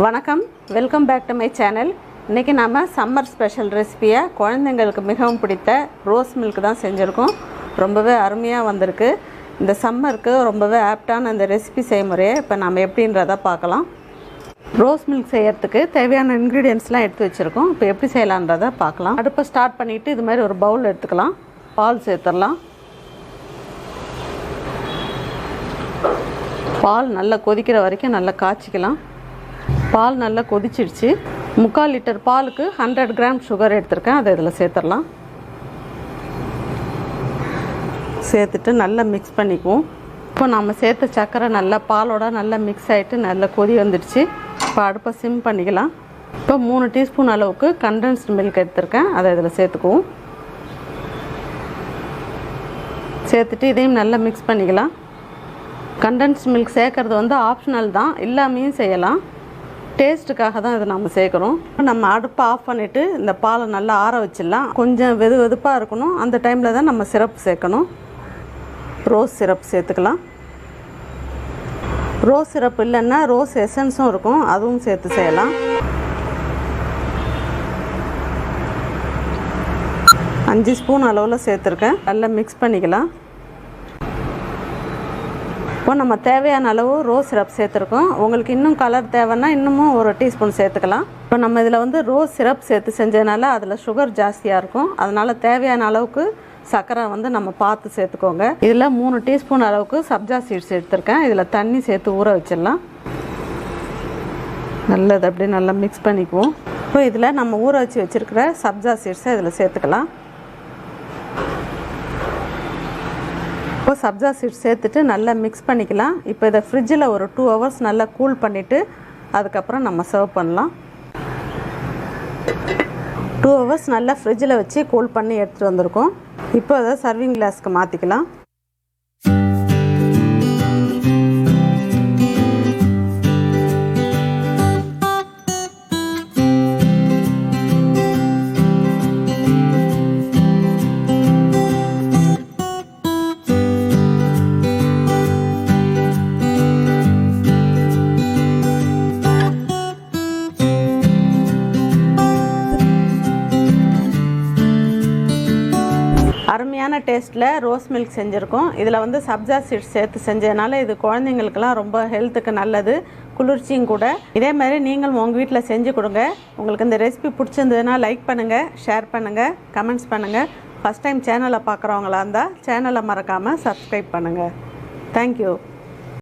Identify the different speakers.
Speaker 1: வணக்கம், welcome back to my channel. இன்றைக்கி நம்ம சம்மர் ஸ்பெஷல் ரெசிபியை குழந்தைங்களுக்கு மிகவும் பிடித்த ரோஸ் மில்க் தான் செஞ்சுருக்கோம். ரொம்பவே அருமையாக வந்திருக்கு. இந்த சம்மருக்கு ரொம்பவே ஆப்டான இந்த ரெசிபி செய்முறையை இப்போ நம்ம எப்படின்றத பார்க்கலாம். ரோஸ் மில்க் செய்யறதுக்கு தேவையான இன்க்ரீடியன்ட்ஸ்லாம் எடுத்து வச்சுருக்கோம். இப்போ எப்படி செய்யலான்றதை பார்க்கலாம். அடுப்பை ஸ்டார்ட் பண்ணிவிட்டு இது மாதிரி ஒரு பவுல் எடுத்துக்கலாம். பால் சேர்த்துடலாம். பால் நல்லா கொதிக்கிற வரைக்கும் நல்லா காய்ச்சிக்கலாம். பால் நல்லா கொதிச்சிடுச்சு. 3/4 லிட்டர் பாலுக்கு 100 கிராம் சுகர் எடுத்திருக்கேன். அதை இதில் சேர்த்துடலாம். சேர்த்துட்டு நல்லா மிக்ஸ் பண்ணிக்குவோம். இப்போ நம்ம சேர்த்த சர்க்கரை நல்லா பாலோட நல்லா மிக்ஸ் ஆகிட்டு நல்லா கொதி வந்துடுச்சு. இப்போ அடுப்பை சிம் பண்ணிக்கலாம். இப்போ 3 டீஸ்பூன் அளவுக்கு கண்டென்ஸ்டு மில்க் எடுத்திருக்கேன். அதை இதில் சேர்த்துக்குவோம். சேர்த்துட்டு இதையும் நல்லா மிக்ஸ் பண்ணிக்கலாம். கண்டென்ஸ்டு மில்க் சேர்க்குறது வந்து ஆப்ஷனல் தான், இல்லாமையும் செய்யலாம். டேஸ்ட்டுக்காக தான் இதை நம்ம சேர்க்குறோம். நம்ம அடுப்பை ஆஃப் பண்ணிவிட்டு இந்த பாலை நல்லா ஆற வச்சிடலாம். கொஞ்சம் வெதுப்பாக இருக்கணும். அந்த டைமில் தான் நம்ம சிரப் சேர்க்கணும். ரோஸ் சிரப் சேர்த்துக்கலாம். ரோஸ் சிரப் இல்லைன்னா ரோஸ் எசன்ஸும் இருக்கும், அதுவும் சேர்த்து செய்யலாம். 5 ஸ்பூன் அளவில் சேர்த்துருக்கேன். நல்லா மிக்ஸ் பண்ணிக்கலாம். இப்போ நம்ம தேவையான அளவு ரோஸ் சிரப் சேர்த்துருக்கோம். உங்களுக்கு இன்னும் கலர் தேவைன்னா இன்னமும் 1 டீஸ்பூன் சேர்த்துக்கலாம். இப்போ நம்ம இதில் வந்து ரோஸ் சிரப் சேர்த்து செஞ்சதுனால அதில் சுகர் ஜாஸ்தியாக இருக்கும். அதனால் தேவையான அளவுக்கு சர்க்கரை வந்து நம்ம பார்த்து சேர்த்துக்கோங்க. இதில் 3 டீஸ்பூன் அளவுக்கு சப்ஜா சீட்ஸ் எடுத்திருக்கேன். இதில் தண்ணி சேர்த்து ஊற வச்சிடலாம். நல்லது அப்படியே நல்லா மிக்ஸ் பண்ணிக்குவோம். இப்போ இதில் நம்ம ஊற வச்சு வச்சுருக்கிற சப்ஜா சீட்ஸை இதில் சேர்த்துக்கலாம். இப்போ சப்ஜா சீட்ஸ் சேர்த்துட்டு நல்லா மிக்ஸ் பண்ணிக்கலாம். இப்போ இதை ஃப்ரிட்ஜில் ஒரு 2 ஹவர்ஸ் நல்லா கூல் பண்ணிவிட்டு அதுக்கப்புறம் நம்ம சர்வ் பண்ணலாம். 2 ஹவர்ஸ் நல்லா ஃப்ரிட்ஜில் வச்சு கூல் பண்ணி எடுத்துகிட்டு வந்திருக்கோம். இப்போ அதை சர்விங் கிளாஸ்க்கு மாற்றிக்கலாம். அருமையான டேஸ்ட்டில் ரோஸ் மில்க் செஞ்சுருக்கோம். இதில் வந்து சப்ஜா சீட்ஸ் சேர்த்து செஞ்சதுனால இது குழந்தைங்களுக்கெல்லாம் ரொம்ப ஹெல்த்துக்கு நல்லது, குளிர்ச்சியும் கூட. இதே மாதிரி நீங்களும் உங்கள் வீட்டில் செஞ்சு கொடுங்க. உங்களுக்கு இந்த ரெசிபி பிடிச்சிருந்ததுன்னா லைக் பண்ணுங்கள், ஷேர் பண்ணுங்கள், கமெண்ட்ஸ் பண்ணுங்கள். ஃபஸ்ட் டைம் சேனலை பார்க்குறவங்களா இருந்தால் சேனலை மறக்காமல் சப்ஸ்கிரைப் பண்ணுங்கள். தேங்க்யூ.